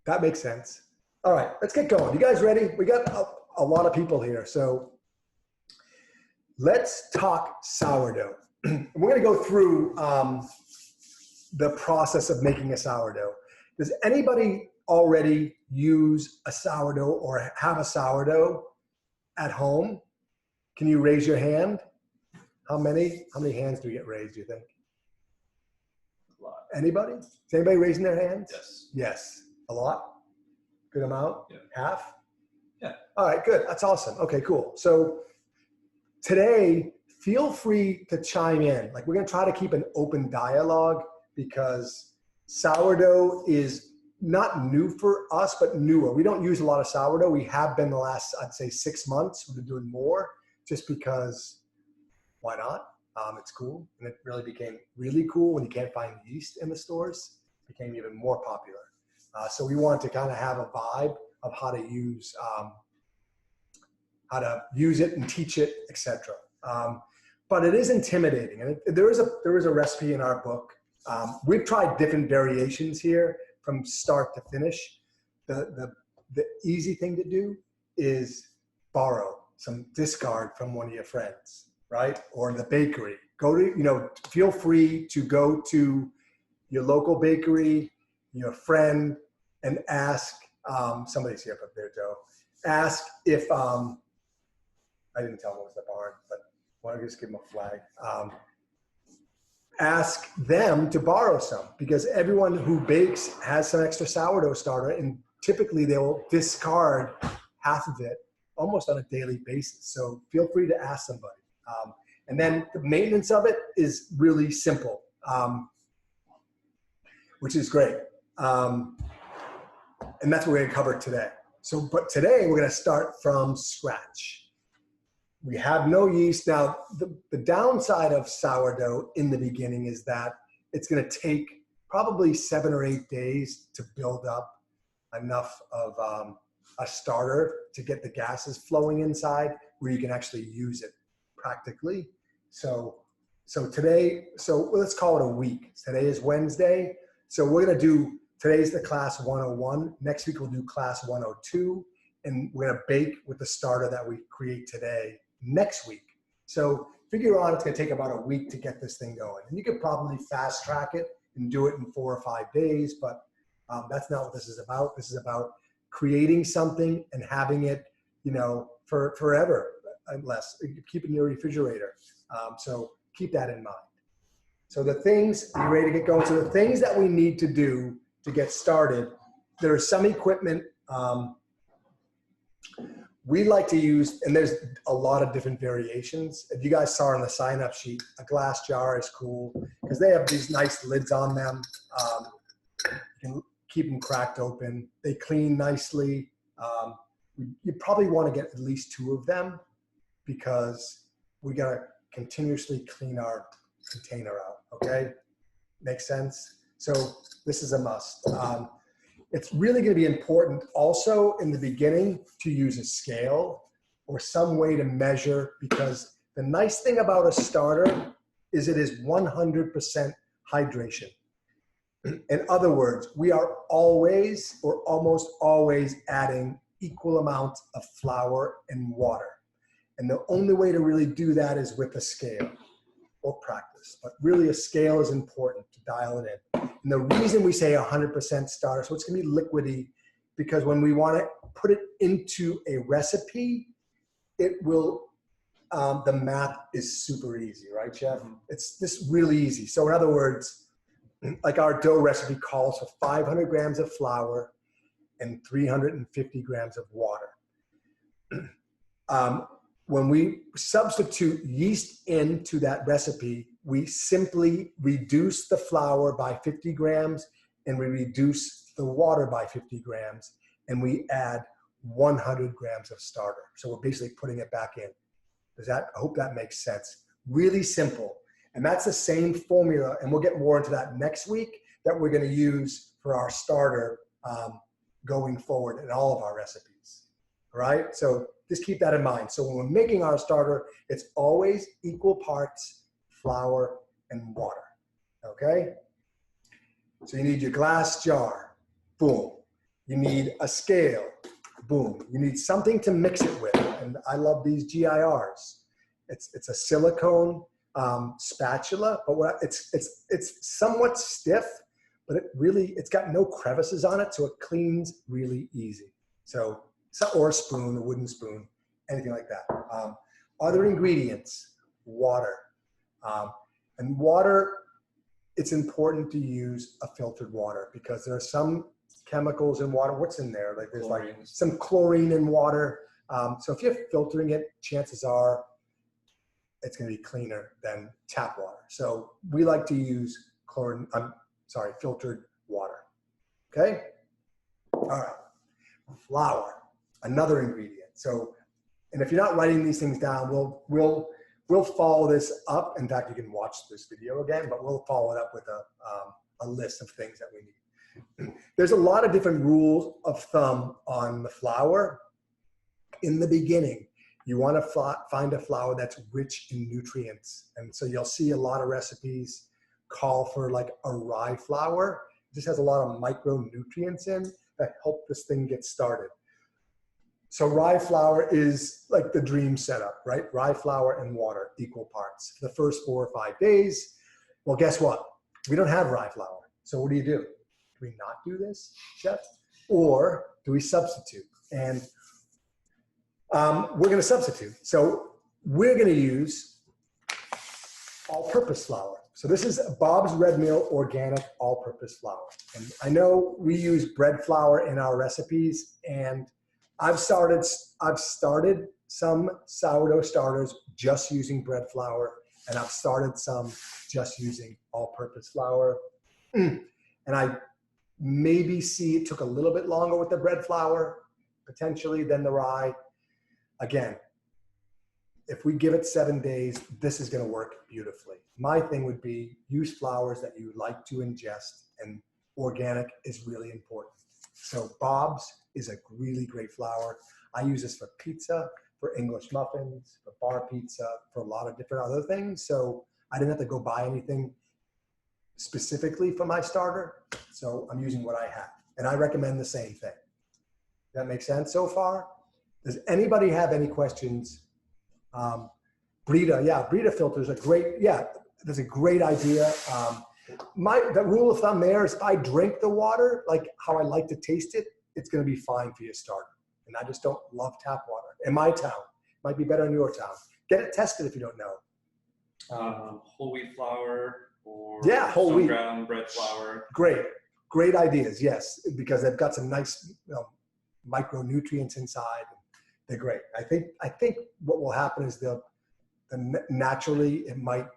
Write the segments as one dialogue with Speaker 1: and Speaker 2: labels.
Speaker 1: That makes sense. All right, let's get going. You guys ready? We got a lot of people here. So let's talk sourdough. We're going to go through the process of making a sourdough. Does anybody already use a sourdough or have a sourdough at home? Can you raise your hand? How many hands do we get raised, do you think?
Speaker 2: A lot.
Speaker 1: Anybody? Is anybody raising their hands?
Speaker 2: Yes.
Speaker 1: Yes. A lot? Good amount?
Speaker 2: Yeah.
Speaker 1: Half?
Speaker 2: Yeah.
Speaker 1: All right, good. That's awesome. Okay, cool. So today, feel free to chime in. Like, we're going to try to keep an open dialogue because sourdough is not new for us, but newer. We don't use a lot of sourdough. We have been the last, I'd say, 6 months. We've been doing more just because why not? It's cool. And it really became really cool when you can't find yeast in the stores. It became even more popular. So we want to kind of have a vibe of how to use it and teach it, etc. But it is intimidating, and there is a recipe in our book. We've tried different variations here from start to finish. The easy thing to do is borrow some discard from one of your friends, right? Or the bakery. Feel free to go to your local bakery, your friend, and ask. Somebody's here up there, Joe. Ask if I didn't tell him it was the barn, but why don't I just give him a flag? Ask them to borrow some, because everyone who bakes has some extra sourdough starter, and typically they will discard half of it almost on a daily basis. So feel free to ask somebody. And then the maintenance of it is really simple, which is great. And that's what we're going to cover today. But today we're going to start from scratch. We have no yeast. Now, the downside of sourdough in the beginning is that it's going to take probably 7 or 8 days to build up enough of a starter to get the gases flowing inside where you can actually use it practically. So let's call it a week. Today is Wednesday. So we're going to do, today's the class 101. Next week we'll do class 102. And we're going to bake with the starter that we create today next week. So figure out it's going to take about a week to get this thing going. And you could probably fast track it and do it in 4 or 5 days, but that's not what this is about. This is about creating something and having it, for forever, unless keep it in your refrigerator. So keep that in mind. So the things, are you ready to get going? So the things that we need to do to get started, there is some equipment we like to use, and there's a lot of different variations. If you guys saw on the sign-up sheet, a glass jar is cool because they have these nice lids on them. You can keep them cracked open. They clean nicely. You probably want to get at least 2 of them because we got to continuously clean our container out, okay? Makes sense? So this is a must. It's really going to be important also in the beginning to use a scale or some way to measure, because the nice thing about a starter is it is 100% hydration. In other words, we are always or almost always adding equal amounts of flour and water. And the only way to really do that is with a scale or practice. But really a scale is important to dial it in. And the reason we say 100% starter, so it's going to be liquidy, because when we want to put it into a recipe, it will, the math is super easy, right, Chef? It's just really easy. So in other words, like our dough recipe calls for 500 grams of flour and 350 grams of water. When we substitute yeast into that recipe, we simply reduce the flour by 50 grams and we reduce the water by 50 grams and we add 100 grams of starter. So we're basically putting it back in. I hope that makes sense. Really simple. And that's the same formula, and we'll get more into that next week, that we're going to use for our starter going forward in all of our recipes. All right? So just keep that in mind. So when we're making our starter, it's always equal parts flour and water. Okay? So you need your glass jar. Boom. You need a scale. Boom. You need something to mix it with. And I love these GIRs. It's a silicone spatula, but it's somewhat stiff, but it's got no crevices on it, so it cleans really easy. So or a spoon, a wooden spoon, anything like that. Other ingredients, water. And water, it's important to use a filtered water because there are some chemicals in water. What's in there? Like there's like some chlorine in water. So if you're filtering it, chances are it's going to be cleaner than tap water. So we like to use filtered water. Okay. All right. Flour, another ingredient. So, and if you're not writing these things down, we'll follow this up. In fact, you can watch this video again, but we'll follow it up with a list of things that we need. There's a lot of different rules of thumb on the flour. In the beginning, you want to find a flour that's rich in nutrients. And so you'll see a lot of recipes call for like a rye flour. It just has a lot of micronutrients in that help this thing get started. So rye flour is like the dream setup, right? Rye flour and water, equal parts. For the first 4 or 5 days, well, guess what? We don't have rye flour. So what do? Do we not do this, chef? Or do we substitute? And we're going to substitute. So we're going to use all-purpose flour. So this is Bob's Red Mill Organic All-Purpose Flour. And I know we use bread flour in our recipes, and I've started some sourdough starters just using bread flour, and I've started some just using all-purpose flour. And I maybe see it took a little bit longer with the bread flour, potentially, than the rye. Again, if we give it 7 days, this is going to work beautifully. My thing would be use flours that you like to ingest, and organic is really important. So Bob's is a really great flour. I use this for pizza, for English muffins, for bar pizza, for a lot of different other things. So I didn't have to go buy anything specifically for my starter. So I'm using what I have. And I recommend the same thing. Does that make sense so far? Does anybody have any questions? Brita filters are great. Yeah, that's a great idea. The rule of thumb there is if I drink the water, like how I like to taste it, it's going to be fine for your starter. And I just don't love tap water. In my town, might be better in your town. Get it tested if you don't know.
Speaker 2: Whole wheat flour or
Speaker 1: whole wheat
Speaker 2: ground bread flour.
Speaker 1: Great ideas. Yes, because they've got some nice micronutrients inside. They're great. I think what will happen is naturally it might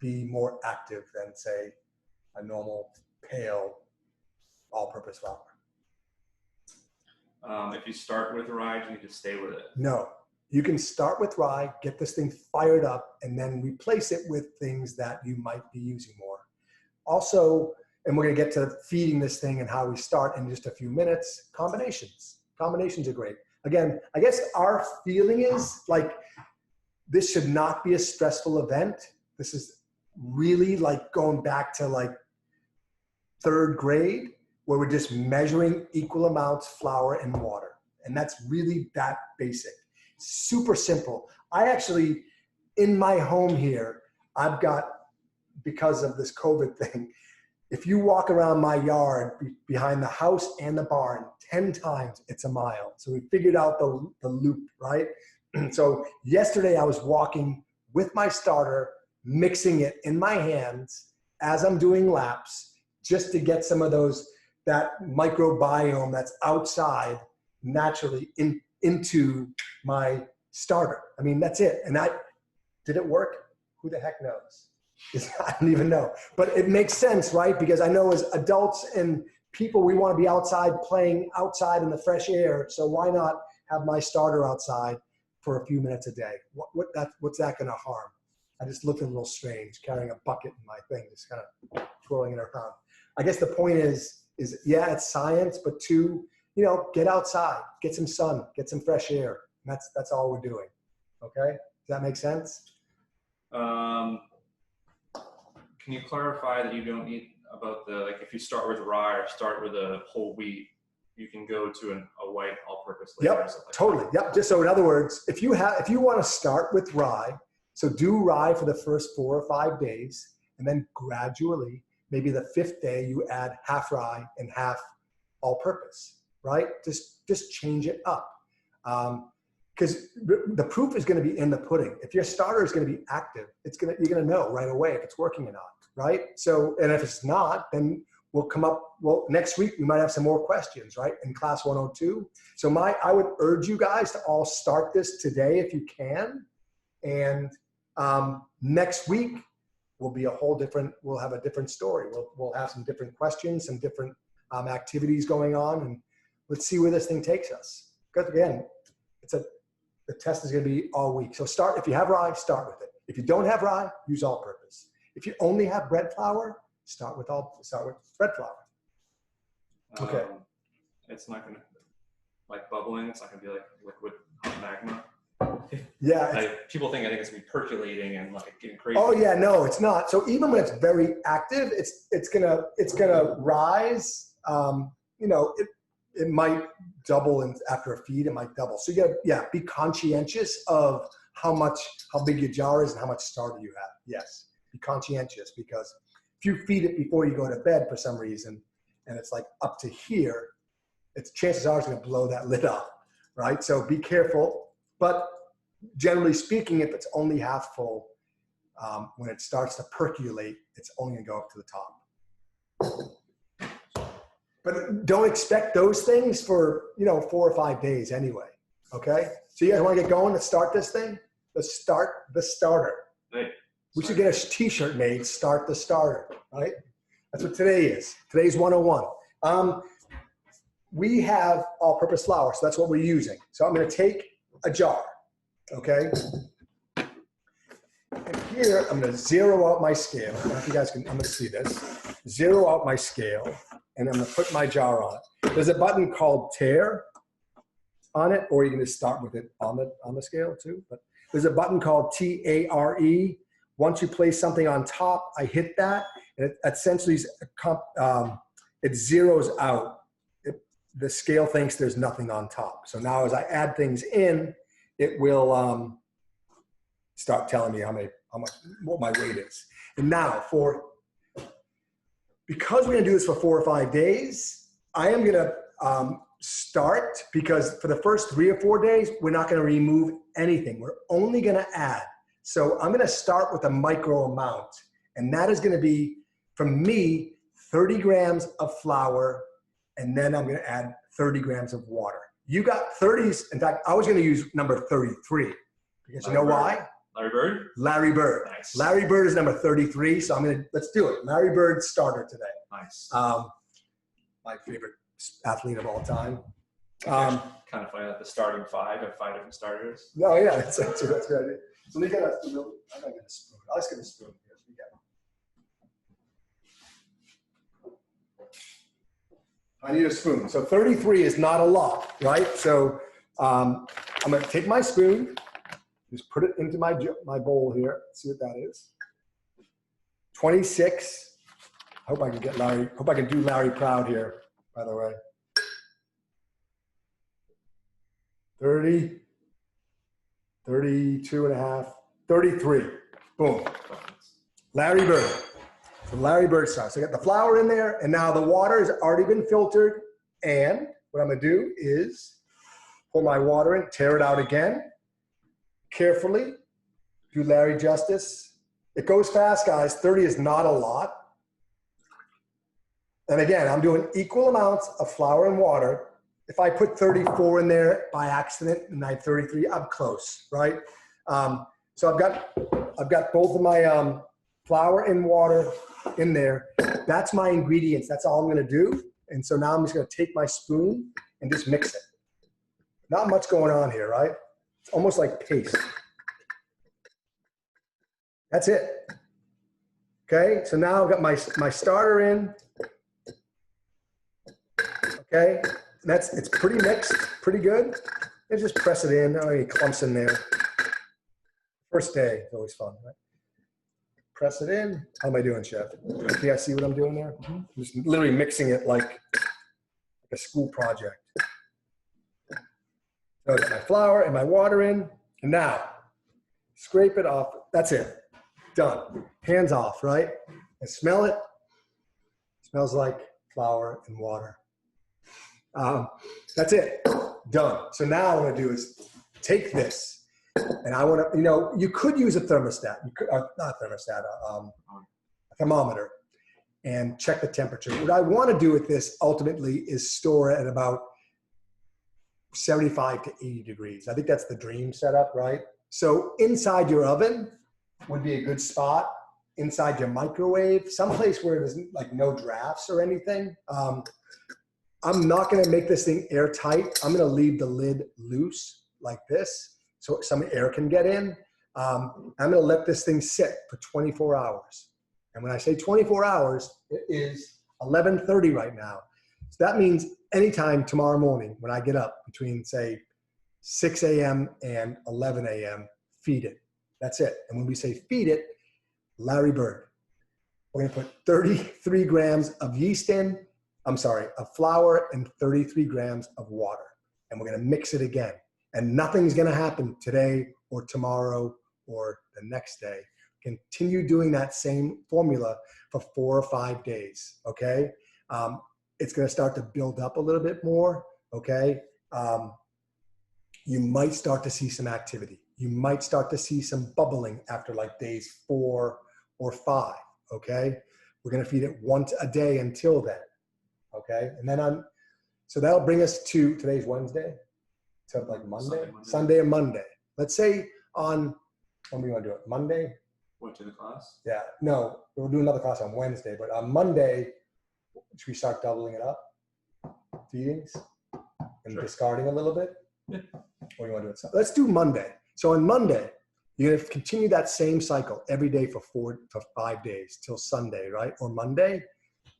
Speaker 1: be more active than say a normal pale all-purpose flour.
Speaker 2: If you start with rye, do you need to stay with it?
Speaker 1: No, you can start with rye, get this thing fired up, and then replace it with things that you might be using more. Also, and we're going to get to feeding this thing and how we start in just a few minutes, combinations. Combinations are great. Again, I guess our feeling is like this should not be a stressful event. This is really like going back to like 3rd grade where we're just measuring equal amounts flour and water. And that's really that basic. Super simple. I actually, in my home here, I've got, because of this COVID thing, if you walk around my yard behind the house and the barn 10 times, it's a mile. So we figured out the loop, right? So yesterday I was walking with my starter, mixing it in my hands as I'm doing laps, just to get some of that microbiome that's outside naturally into my starter. I mean, that's it. And did it work? Who the heck knows? I don't even know. But it makes sense, right? Because I know as adults and people, we want to be outside playing outside in the fresh air. So why not have my starter outside for a few minutes a day? What's that going to harm? I just look a little strange carrying a bucket in my thing, just kind of twirling it around. I guess the point is yeah, it's science, but 2, get outside, get some sun, get some fresh air. And that's all we're doing. Okay? Does that make sense?
Speaker 2: Can you clarify that you don't need about if you start with rye or start with a whole wheat, you can go to a white all-purpose later.
Speaker 1: Yep,
Speaker 2: or something like
Speaker 1: totally. Yep. Just so in other words, if you want to start with rye, so do rye for the first 4 or 5 days, and then gradually, maybe the 5th day, you add half rye and half all-purpose, right? Just change it up. Because the proof is going to be in the pudding. If your starter is going to be active, you're going to know right away if it's working or not, right? So, and if it's not, then next week we might have some more questions, right? In class 102. So I would urge you guys to all start this today if you can. And next week will be we'll have a different story. We'll have some different questions, some different activities going on, and let's see where this thing takes us. Because again, the test is going to be all week. So if you have rye, start with it. If you don't have rye, use all-purpose. If you only have bread flour, start with bread flour. Okay.
Speaker 2: It's not going to, like bubbling, it's not going to be like liquid magma.
Speaker 1: Yeah.
Speaker 2: Like, people think it's going to be percolating and like getting crazy.
Speaker 1: Oh yeah, no, it's not. So even when it's very active, it's gonna rise. It might double after a feed. It might double. So be conscientious of how big your jar is and how much starter you have. Yes, be conscientious, because if you feed it before you go to bed for some reason, and it's like up to here, chances are it's going to blow that lid off, right? So be careful. But generally speaking, if it's only half full, when it starts to percolate, it's only going to go up to the top. But don't expect those things for 4 or 5 days anyway. Okay. So you guys want to get going? Let's start this thing. Let's start the starter.
Speaker 2: Hey,
Speaker 1: we should get a T-shirt made. Start the starter. Right. That's what today is. Today's 101. We have all-purpose flour, so that's what we're using. So I'm going to take a jar. Okay. And here I'm going to zero out my scale. I don't know if you guys I'm going to see this. Zero out my scale. And I'm going to put my jar on it. There's a button called tare on it, or you can just start with it on the scale too. But there's a button called TARE. Once you place something on top, I hit that, and it essentially it zeroes out. The scale thinks there's nothing on top. So now as I add things in, it will start telling me what my weight is. And now because we're going to do this for 4 or 5 days, I am going to start, because for the first 3 or 4 days, we're not going to remove anything. We're only going to add. So I'm going to start with a micro amount. And that is going to be, from me, 30 grams of flour. And then I'm going to add 30 grams of water. You got 30s. In fact, I was going to use number 33. Because you know why?
Speaker 2: Larry Bird?
Speaker 1: Larry Bird.
Speaker 2: Nice.
Speaker 1: Larry Bird is number 33, so let's do it. Larry Bird starter today.
Speaker 2: Nice.
Speaker 1: My favorite athlete of all time.
Speaker 2: Kind of funny that the starting 5 have 5 different starters.
Speaker 1: No, yeah, that's a good idea. So we got I'm not going to spoon. I'll just get a spoon here. I need a spoon. So 33 is not a lot, right? So I'm going to take my spoon. Just put it into my bowl here. See what that is. 26. Hope I can do Larry proud here, by the way. 30, 32 and a half, 33. Boom. Larry Bird. So Larry Bird sauce. So I got the flour in there, and now the water has already been filtered. And what I'm going to do is pour my water in, tear it out again. Carefully, do Larry justice. It goes fast, guys. 30 is not a lot. And again, I'm doing equal amounts of flour and water. If I put 34 in there by accident and I have 33, I'm close, right? So I've got both of my flour and water in there. That's my ingredients. That's all I'm going to do. And so now I'm just going to take my spoon and just mix it. Not much going on here, right? It's almost like paste. That's it. Okay, so now I've got my starter in. Okay, it's pretty mixed, pretty good. And just press it in. Oh, any clumps in there. First day is always fun, right? Press it in. How am I doing, Chef? Do you guys see what I'm doing there? I'm just literally mixing it like a school project. So I got my flour and my water in, and now scrape it off. That's it. Done. Hands off, right? And smell it. Smells like flour and water. That's it. Done. So now what I'm gonna do is take this, and I want to, you could use a thermostat. You could, not a thermostat, a thermometer, and check the temperature. What I want to do with this ultimately is store it at about 75 to 80 degrees. I think that's the dream setup, right? So inside your oven would be a good spot. Inside your microwave, someplace where there's like no drafts or anything. I'm not gonna make this thing airtight. I'm gonna leave the lid loose like this so some air can get in. I'm gonna let this thing sit for 24 hours. And when I say 24 hours, it is 11:30 right now. So that means anytime tomorrow morning when I get up between say 6 a.m. and 11 a.m., feed it. That's it. And when we say feed it, Larry Bird. We're gonna put 33 grams of yeast in, of flour and 33 grams of water. And we're gonna mix it again. And nothing's gonna happen today or tomorrow or the next day. Continue doing that same formula for 4 or 5 days, okay? It's gonna start to build up a little bit more, okay? You might start to see some activity. You might start to see some bubbling after like days 4 or 5, okay? We're gonna feed it once a day until then, okay? And then so that'll bring us to, today's Wednesday, so like Monday? Sunday or Monday. Let's say on, when do we wanna do it? Monday?
Speaker 2: What, to the class?
Speaker 1: Yeah, no, we'll do another class on Wednesday, but on Monday, should we start doubling it up? Feedings and discarding a little bit?
Speaker 2: Yeah.
Speaker 1: What do you want to do? Let's do Monday. So on Monday, you're going to continue that same cycle every day for 5 days till Sunday, right? Or Monday.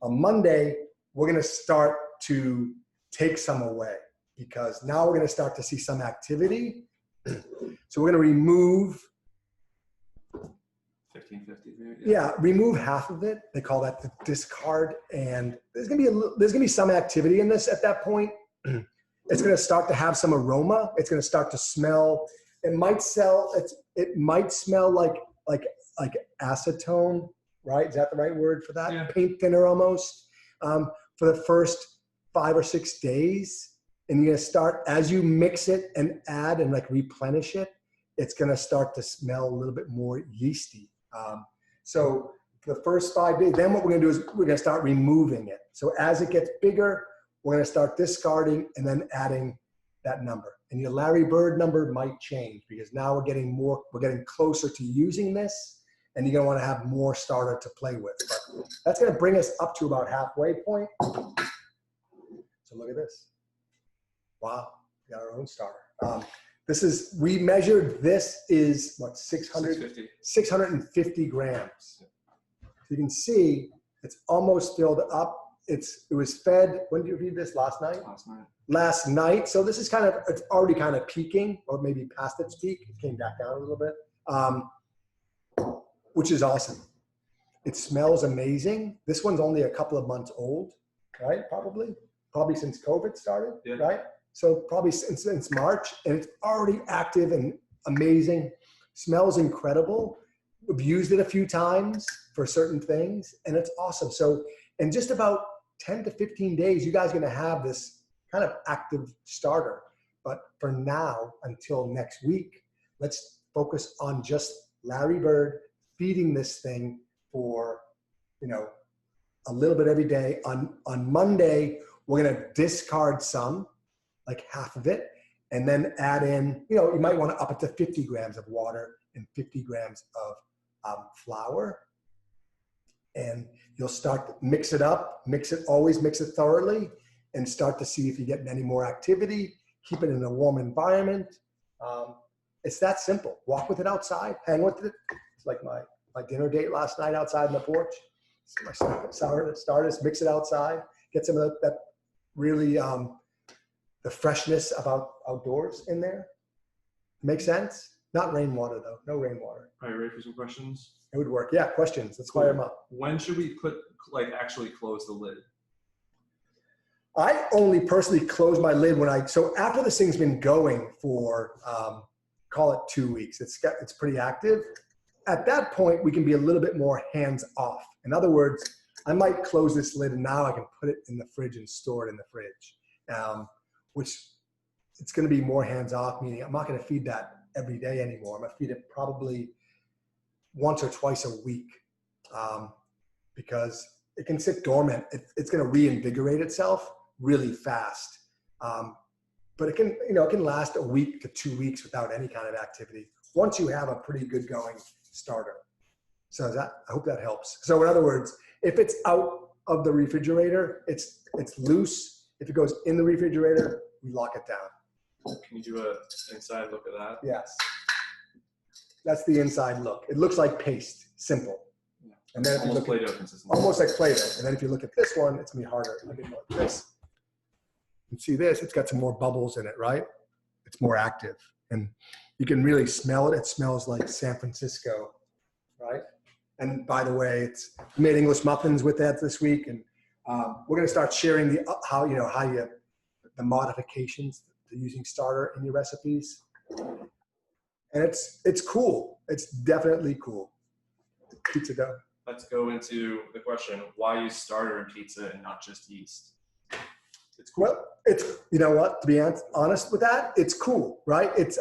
Speaker 1: On Monday, we're going to start to take some away because now we're going to start to see some activity. So we're going to remove
Speaker 2: 1550.
Speaker 1: Yeah, remove half of it. They call that the discard, and there's gonna be some activity in this at that point. It's gonna start to have some aroma. It's gonna start to smell. It might smell like acetone, right? Is that the right word for that?
Speaker 2: Yeah.
Speaker 1: Paint thinner almost. For the first 5 or 6 days, and you're gonna start as you mix it and add and like replenish it. It's gonna start to smell a little bit more yeasty. So for the first 5 days, then what we're gonna do is we're gonna start removing it. So as it gets bigger, we're gonna start discarding and then adding that number. And your Larry Bird number might change because now we're getting closer to using this, and you're gonna wanna have more starter to play with. But that's gonna bring us up to about halfway point. So look at this. Wow, we got our own starter. We measured this is what, 650 grams. So you can see it's almost filled up. It was fed, when did you feed this, last night? Last night. So this is it's already kind of peaking or maybe past its peak. It came back down a little bit, which is awesome. It smells amazing. This one's only a couple of months old, right? Probably since COVID started, right? So probably since March, and it's already active and amazing. Smells incredible. We've used it a few times for certain things, and it's awesome. So in just about 10 to 15 days, you guys are gonna have this kind of active starter. But for now, until next week, let's focus on just Larry Bird feeding this thing for, a little bit every day. On Monday, we're gonna discard some, like half of it, and then add in, you might want to up it to 50 grams of water and 50 grams of flour. And you'll start to mix it up, always mix it thoroughly, and start to see if you're getting any more activity. Keep it in a warm environment. It's that simple. Walk with it outside, hang with it. It's like my dinner date last night outside on the porch. My starters, mix it outside, get some of that really, the freshness about outdoors in there. Make sense? Not rainwater though, no rainwater.
Speaker 2: Are you ready for some questions?
Speaker 1: It would work. Yeah, questions, let's fire them up.
Speaker 2: When should we actually close the lid?
Speaker 1: I only personally close my lid so after this thing's been going for, call it 2 weeks, it's pretty active. At that point, we can be a little bit more hands off. In other words, I might close this lid and now I can put it in the fridge and store it in the fridge, which it's going to be more hands off, meaning I'm not going to feed that every day anymore. I'm going to feed it probably once or twice a week, because it can sit dormant. It's going to reinvigorate itself really fast. But it can last a week to 2 weeks without any kind of activity once you have a pretty good going starter. So I hope that helps. So in other words, if it's out of the refrigerator, it's loose. If it goes in the refrigerator, we lock it down.
Speaker 2: Can you do an inside look at that?
Speaker 1: Yes. That's the inside look. It looks like paste, simple.
Speaker 2: Yeah.
Speaker 1: And then if you
Speaker 2: Almost
Speaker 1: look
Speaker 2: Play-Doh consistency.
Speaker 1: almost like Play-Doh. And then if you look at this one, it's gonna be harder. Let me go like this. You see this, it's got some more bubbles in it, right? It's more active. And you can really smell it. It smells like San Francisco, right? And by the way, we made English muffins with that this week. And we're gonna start sharing the modifications to using starter in your recipes. And it's cool. It's definitely cool. Pizza dough.
Speaker 2: Let's go into the question, why use starter in pizza and not just yeast? It's cool.
Speaker 1: Well, you know what, to be honest with that, it's cool, right? It's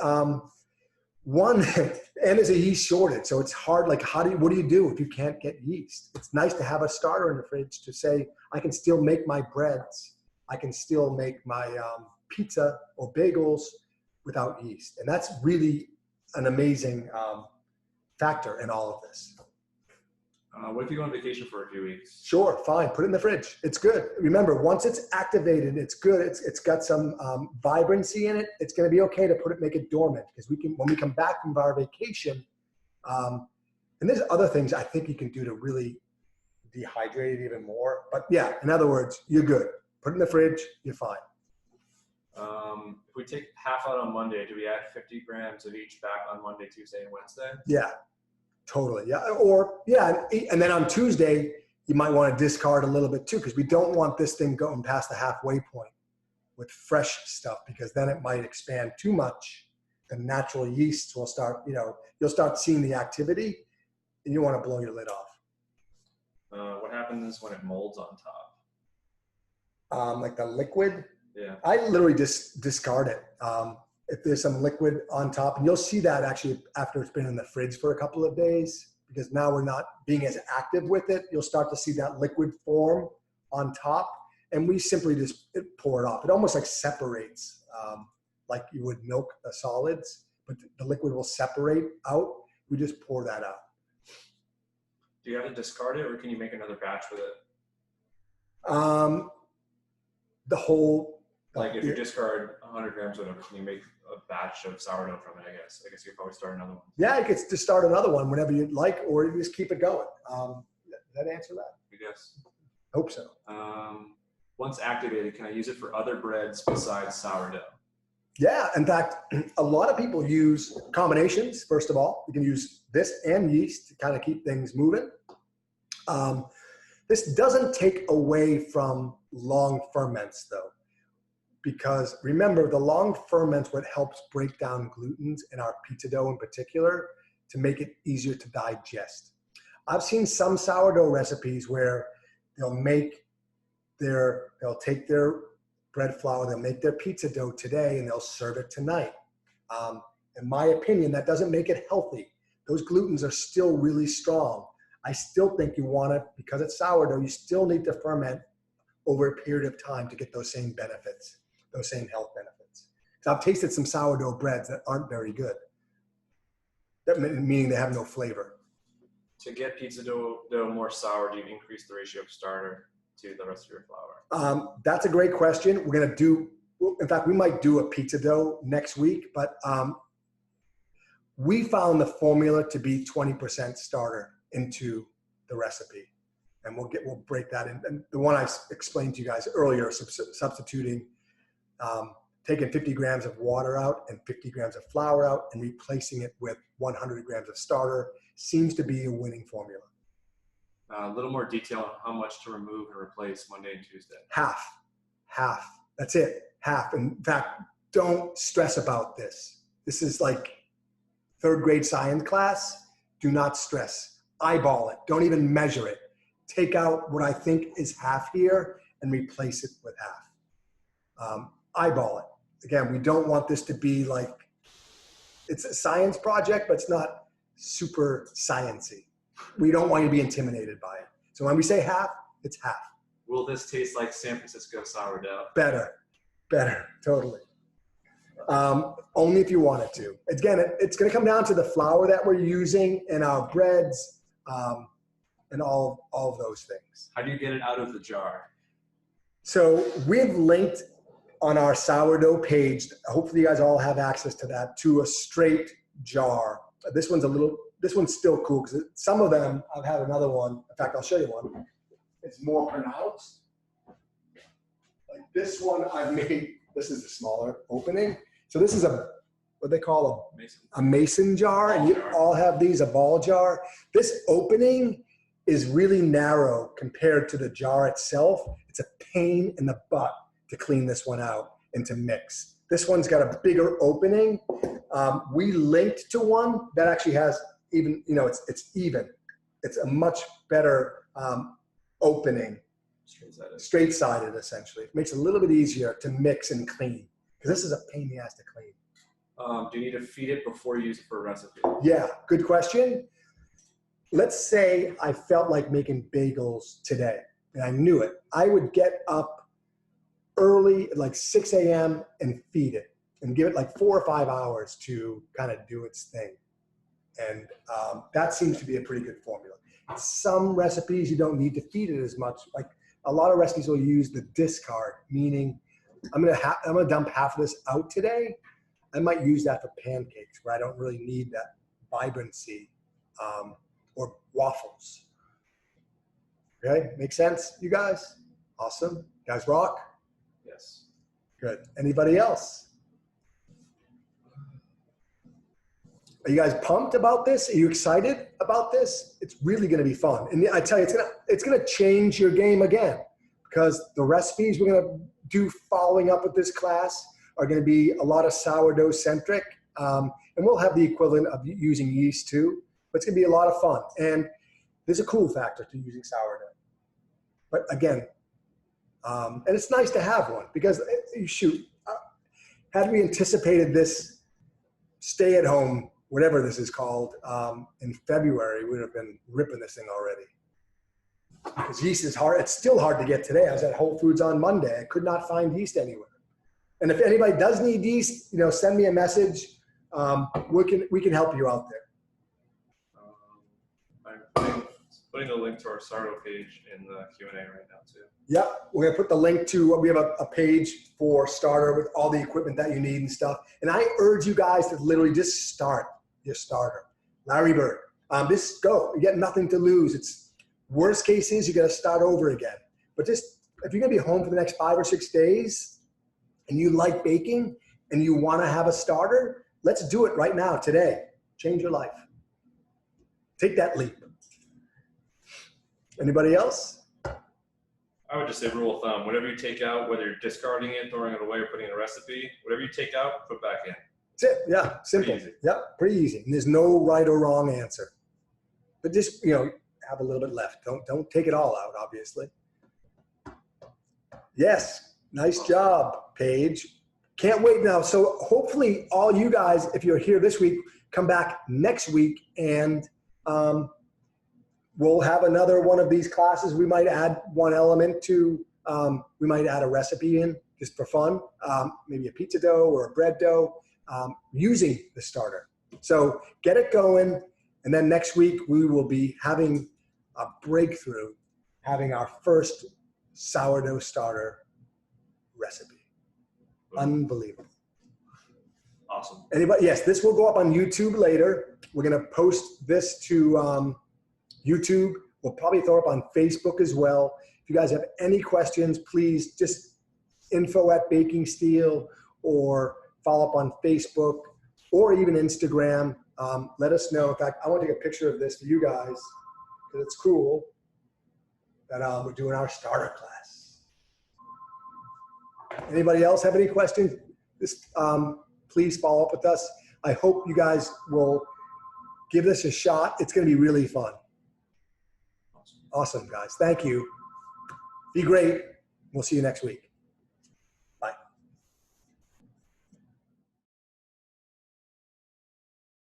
Speaker 1: one, and there's a yeast shortage. So it's hard. Like, what do you do if you can't get yeast? It's nice to have a starter in the fridge to say, I can still make my breads. I can still make my pizza or bagels without yeast. And that's really an amazing factor in all of this.
Speaker 2: What if you go on vacation for a few weeks?
Speaker 1: Sure, fine. Put it in the fridge. It's good. Remember, once it's activated, it's good. It's got some vibrancy in it. It's going to be okay to make it dormant, because when we come back from our vacation, and there's other things I think you can do to really dehydrate it even more. But yeah, in other words, you're good. Put it in the fridge. You're fine.
Speaker 2: If we take half out on Monday, do we add 50 grams of each back on Monday, Tuesday, and Wednesday?
Speaker 1: Yeah. Totally. Yeah. And then on Tuesday, you might want to discard a little bit too, because we don't want this thing going past the halfway point with fresh stuff, because then it might expand too much. The natural yeast will start, you'll start seeing the activity and you want to blow your lid off.
Speaker 2: What happens when it molds on top?
Speaker 1: Like the liquid,
Speaker 2: Yeah.
Speaker 1: I literally just discard it. If there's some liquid on top, and you'll see that actually after it's been in the fridge for a couple of days, because now we're not being as active with it, you'll start to see that liquid form on top, and we simply just pour it off. It almost like separates, like you would milk the solids, but the liquid will separate out. We just pour that out.
Speaker 2: Do you have to discard it, or can you make another batch with it?
Speaker 1: The whole,
Speaker 2: Like if you discard 100 grams of it, can you make a batch of sourdough from it, I guess? I guess you could probably start another one.
Speaker 1: yeah, you could just start another one whenever you'd like, or you just keep it going. Does that answer that?
Speaker 2: I guess.
Speaker 1: Hope so.
Speaker 2: Once activated, can I use it for other breads besides sourdough?
Speaker 1: Yeah, in fact, a lot of people use combinations. First of all, you can use this and yeast to kind of keep things moving. This doesn't take away from long ferments though, because remember, the long ferments what helps break down glutens in our pizza dough in particular to make it easier to digest. I've seen some sourdough recipes where they'll take their bread flour, they'll make their pizza dough today and they'll serve it tonight. In my opinion, that doesn't make it healthy. Those glutens are still really strong. I still think you want to, because it's sourdough, you still need to ferment over a period of time to get those same benefits, those same health benefits. So I've tasted some sourdough breads that aren't very good, meaning they have no flavor.
Speaker 2: To get pizza dough more sour, do you increase the ratio of starter to the rest of your flour?
Speaker 1: That's a great question. We're going to in fact, we might do a pizza dough next week, but we found the formula to be 20% starter into the recipe. And we'll break that in. And the one I explained to you guys earlier, substituting, taking 50 grams of water out and 50 grams of flour out and replacing it with 100 grams of starter seems to be a winning formula.
Speaker 2: A little more detail on how much to remove and replace Monday and Tuesday.
Speaker 1: Half. half. That's it, half. In fact, don't stress about this. This is like third grade science class. Do not stress. Eyeball it. Don't even measure it. Take out what I think is half here and replace it with half. Eyeball it. Again, we don't want this to be like, it's a science project, but it's not super science-y. We don't want you to be intimidated by it. So when we say half, it's half.
Speaker 2: Will this taste like San Francisco sourdough?
Speaker 1: Better, totally. Only if you want it to. Again, it's going to come down to the flour that we're using in our breads and all of those things.
Speaker 2: How do you get it out of the jar?
Speaker 1: So we've linked on our sourdough page, hopefully you guys all have access to that, to a straight jar. This one's still cool because some of them, I've had another one. In fact, I'll show you one. It's more pronounced. Like this one I've made, this is the smaller opening. So this is what they call a mason jar, and you all have these, a ball jar. This opening is really narrow compared to the jar itself. It's a pain in the butt to clean this one out and to mix. This one's got a bigger opening. We linked to one that actually has even, it's even. It's a much better opening, straight-sided essentially. It makes it a little bit easier to mix and clean because this is a pain in the ass to clean.
Speaker 2: Do you need to feed it before you use it for a recipe?
Speaker 1: Yeah, good question. Let's say I felt like making bagels today and I knew it. I would get up early, like 6 a.m. and feed it and give it like 4 or 5 hours to kind of do its thing. And that seems to be a pretty good formula. Some recipes you don't need to feed it as much. Like a lot of recipes will use the discard, meaning I'm gonna dump half of this out today. I might use that for pancakes where I don't really need that vibrancy, or waffles. Okay, make sense, you guys? Awesome. You guys rock?
Speaker 2: Yes.
Speaker 1: Good. Anybody else? Are you guys pumped about this? Are you excited about this? It's really going to be fun. And I tell you, it's going to change your game again because the recipes we're going to do following up with this class are going to be a lot of sourdough centric. And we'll have the equivalent of using yeast too, but it's going to be a lot of fun. And there's a cool factor to using sourdough. But again, and it's nice to have one because had we anticipated this stay at home, whatever this is called, in February, we would have been ripping this thing already. Because yeast is hard. It's still hard to get today. I was at Whole Foods on Monday. I could not find yeast anywhere. And if anybody does need yeast, send me a message. We can help you out there.
Speaker 2: I'm putting a link to our sourdough page in the Q&A right now too.
Speaker 1: Yep, we're gonna put the link to, we have a page for starter with all the equipment that you need and stuff. And I urge you guys to literally just start your starter. Larry Bird, just go, you get nothing to lose. It's worst case is you gotta start over again. But just, if you're gonna be home for the next 5 or 6 days and you like baking and you wanna have a starter, let's do it right now, today. Change your life. Take that leap. Anybody else?
Speaker 2: I would just say rule of thumb, whatever you take out, whether you're discarding it, throwing it away, or putting in a recipe, whatever you take out, put back in.
Speaker 1: That's it, yeah, simple.
Speaker 2: Pretty easy.
Speaker 1: Yep, pretty easy. And there's no right or wrong answer. But just, have a little bit left. Don't take it all out, obviously. Yes, nice job, Paige. Can't wait now. So hopefully all you guys, if you're here this week, come back next week and we'll have another one of these classes. We might add one element to, we might add a recipe in just for fun, maybe a pizza dough or a bread dough using the starter. So get it going. And then next week we will be having a breakthrough, having our first sourdough starter recipe. Unbelievable.
Speaker 2: Awesome.
Speaker 1: Anybody? Yes, this will go up on YouTube later. We're going to post this to YouTube. We'll probably throw it up on Facebook as well. If you guys have any questions, please just info@Baking Steel or follow up on Facebook or even Instagram. Let us know. In fact, I want to take a picture of this for you guys because it's cool that we're doing our starter class. Anybody else have any questions? Please follow up with us. I hope you guys will give this a shot. It's going to be really fun. Awesome, guys. Thank you. Be great. We'll see you next week.